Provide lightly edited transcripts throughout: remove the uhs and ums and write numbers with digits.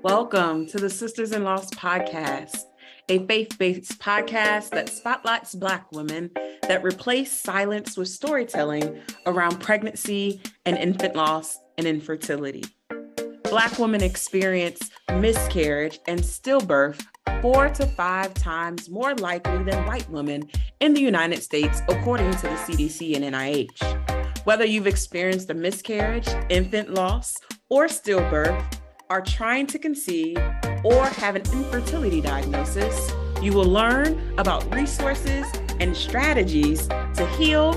Welcome to the Sisters in Loss podcast, a faith-based podcast that spotlights Black women that replace silence with storytelling around pregnancy and infant loss and infertility. Black women experience miscarriage and stillbirth 4 to 5 times more likely than white women in the United States, according to the CDC and NIH. Whether you've experienced a miscarriage, infant loss, or stillbirth, are trying to conceive, or have an infertility diagnosis, you will learn about resources and strategies to heal,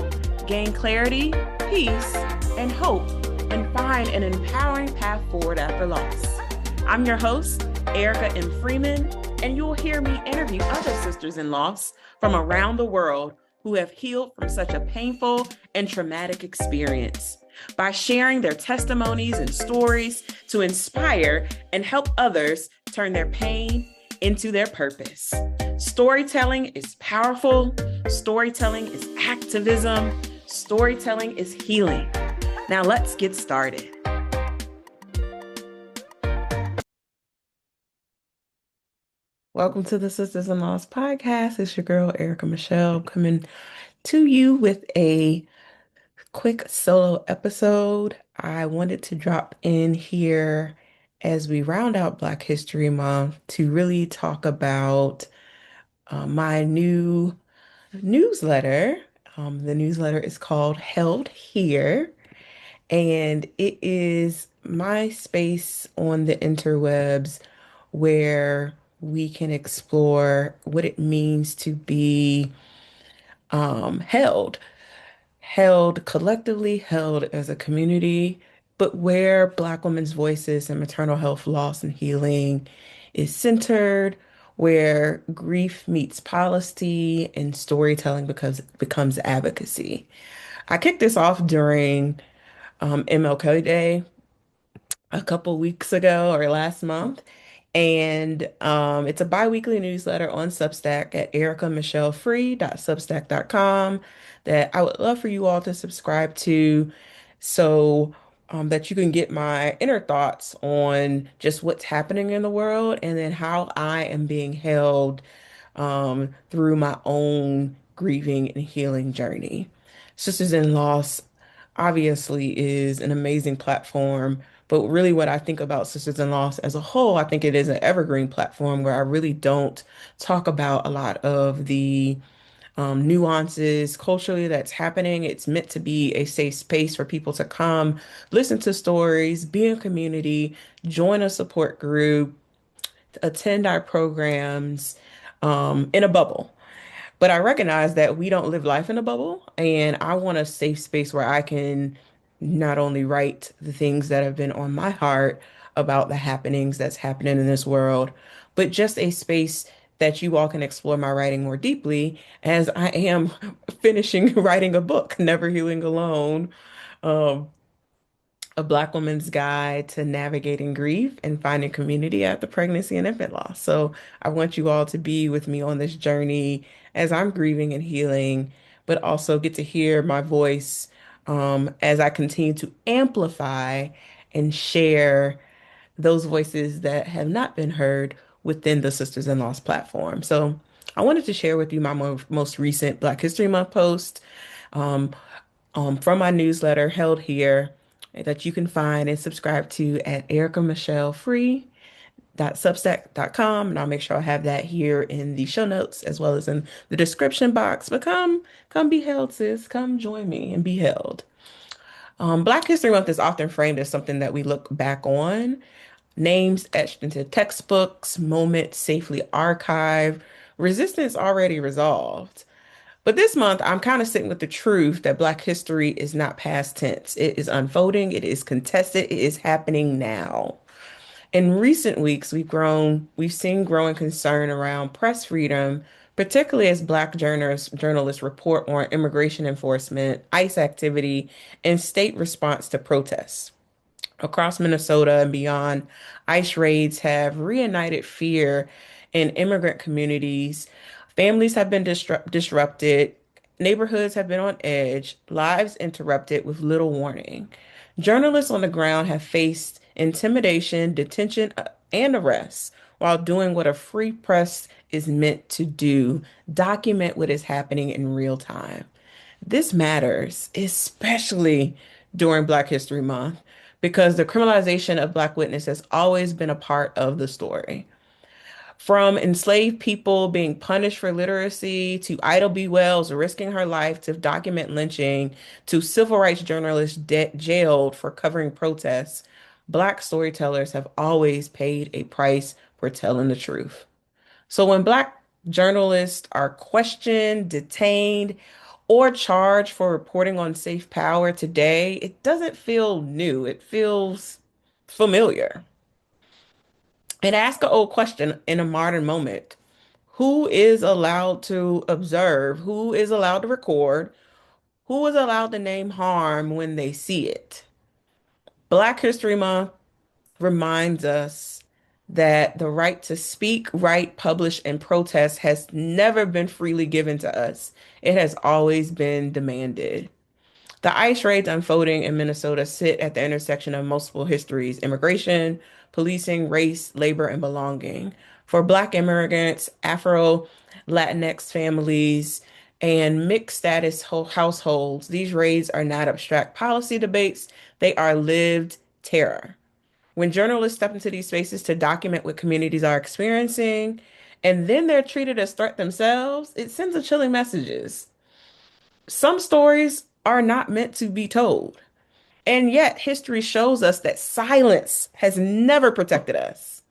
gain clarity, peace, and hope, and find an empowering path forward after loss. I'm your host, Erica M. Freeman, and you'll hear me interview other sisters in loss from around the world who have healed from such a painful and traumatic experience by sharing their testimonies and stories to inspire and help others turn their pain into their purpose. Storytelling is powerful. Storytelling is activism. Storytelling is healing. Now let's get started. Welcome to the Sisters in Laws podcast. It's your girl, Erica Michelle, coming to you with a quick solo episode. I wanted to drop in here as we round out Black History Month to really talk about my new newsletter. The newsletter is called Held Here, and it is my space on the interwebs where we can explore what it means to be held collectively, held as a community, but where Black women's voices and maternal health loss and healing is centered, where grief meets policy and storytelling becomes advocacy. I kicked this off during MLK Day a couple weeks ago or last month. And it's a bi-weekly newsletter on Substack at ericamichellefree.substack.com that I would love for you all to subscribe to so that you can get my inner thoughts on just what's happening in the world and then how I am being held through my own grieving and healing journey. Sisters in Loss obviously is an amazing platform, but really what I think about Sisters in Loss as a whole, I think it is an evergreen platform where I really don't talk about a lot of the nuances culturally that's happening. It's meant to be a safe space for people to come, listen to stories, be in community, join a support group, attend our programs in a bubble. But I recognize that we don't live life in a bubble, and I want a safe space where I can not only write the things that have been on my heart about the happenings that's happening in this world, but just a space that you all can explore my writing more deeply as I am finishing writing a book, Never Healing Alone. Um, a Black woman's guide to navigating grief and finding community after pregnancy and infant loss. So I want you all to be with me on this journey as I'm grieving and healing, but also get to hear my voice as I continue to amplify and share those voices that have not been heard within the Sisters in Loss platform. So I wanted to share with you my most recent Black History Month post. Um, from my newsletter held here that you can find and subscribe to at ericamichellefree.substack.com. And I'll make sure I have that here in the show notes as well as in the description box. But come be held, sis. Come join me and be held. Black History Month is often framed as something that we look back on, names etched into textbooks, moments safely archived, resistance already resolved. But this month, I'm kind of sitting with the truth that Black history is not past tense. It is unfolding, it is contested, it is happening now. In recent weeks, we've seen growing concern around press freedom, particularly as Black journalists report on immigration enforcement, ICE activity, and state response to protests. Across Minnesota and beyond, ICE raids have reignited fear in immigrant communities. Families have been disrupted, neighborhoods have been on edge, lives interrupted with little warning. Journalists on the ground have faced intimidation, detention and arrests while doing what a free press is meant to do, document what is happening in real time. This matters, especially during Black History Month, because the criminalization of Black witness has always been a part of the story. From enslaved people being punished for literacy, to Ida B. Wells risking her life to document lynching, to civil rights journalists jailed for covering protests, Black storytellers have always paid a price for telling the truth. So when Black journalists are questioned, detained, or charged for reporting on safe power today, it doesn't feel new. It feels familiar. And ask an old question in a modern moment. Who is allowed to observe? Who is allowed to record? Who is allowed to name harm when they see it? Black History Month reminds us that the right to speak, write, publish, and protest has never been freely given to us. It has always been demanded. The ICE raids unfolding in Minnesota sit at the intersection of multiple histories: immigration, policing, race, labor, and belonging. For Black immigrants, Afro Latinx families, and mixed status households, these raids are not abstract policy debates, they are lived terror. When journalists step into these spaces to document what communities are experiencing, and then they're treated as threat themselves, it sends a chilling messages. Some stories are not meant to be told. And yet, history shows us that silence has never protected us.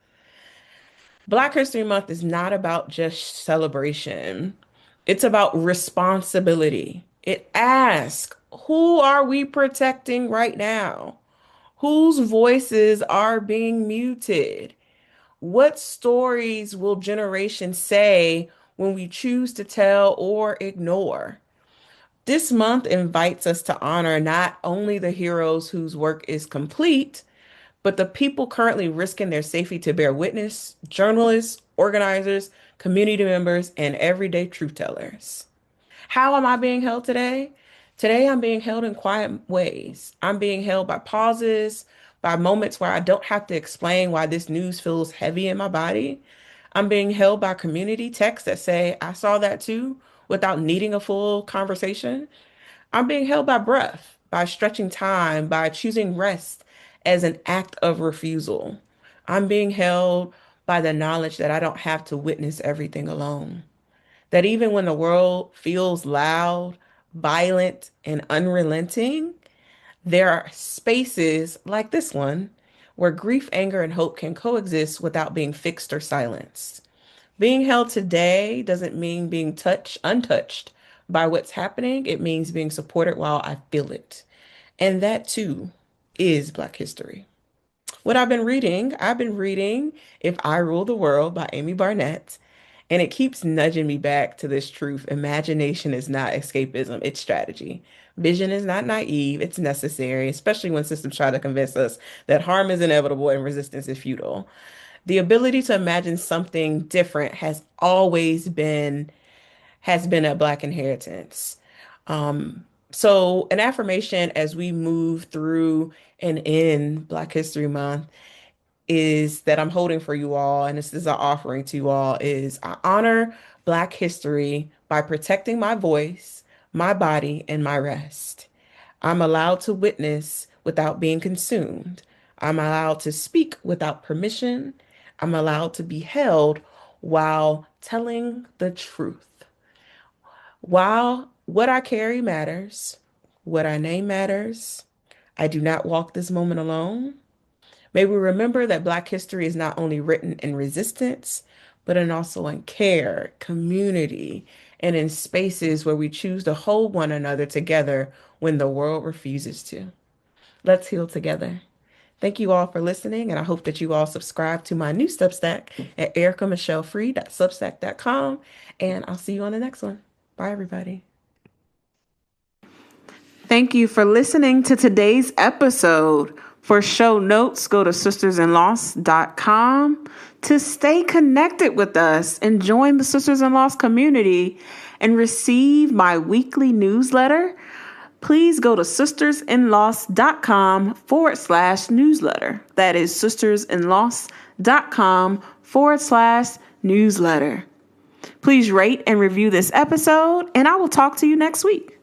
Black History Month is not about just celebration, it's about responsibility. It asks, who are we protecting right now? Whose voices are being muted? What stories will generations say when we choose to tell or ignore? This month invites us to honor not only the heroes whose work is complete, but the people currently risking their safety to bear witness: journalists, organizers, community members, and everyday truth tellers. How am I being held today? Today, I'm being held in quiet ways. I'm being held by pauses, by moments where I don't have to explain why this news feels heavy in my body. I'm being held by community texts that say, I saw that too, without needing a full conversation. I'm being held by breath, by stretching time, by choosing rest as an act of refusal. I'm being held by the knowledge that I don't have to witness everything alone. That even when the world feels loud, violent, and unrelenting, there are spaces like this one where grief, anger, and hope can coexist without being fixed or silenced. Being held today doesn't mean being untouched by what's happening. It means being supported while I feel it. And that too is Black history. What I've been reading If I Rule the World by Amy Barnett, and it keeps nudging me back to this truth. Imagination is not escapism, it's strategy. Vision is not naive, it's necessary, especially when systems try to convince us that harm is inevitable and resistance is futile. The ability to imagine something different has been a Black inheritance. So an affirmation as we move through and in Black History Month is that I'm holding for you all, and this is an offering to you all, is I honor Black history by protecting my voice, my body, and my rest. I'm allowed to witness without being consumed. I'm allowed to speak without permission. I'm allowed to be held while telling the truth. While what I carry matters, what I name matters, I do not walk this moment alone. May we remember that Black history is not only written in resistance, but also in care, community, and in spaces where we choose to hold one another together when the world refuses to. Let's heal together. Thank you all for listening, and I hope that you all subscribe to my new Substack at ericamichellefree.substack.com, and I'll see you on the next one. Bye, everybody. Thank you for listening to today's episode. For show notes, go to sistersinloss.com. To stay connected with us and join the Sisters in Loss community and receive my weekly newsletter, please go to sistersinloss.com/newsletter. That is sistersinloss.com/newsletter. Please rate and review this episode, and I will talk to you next week.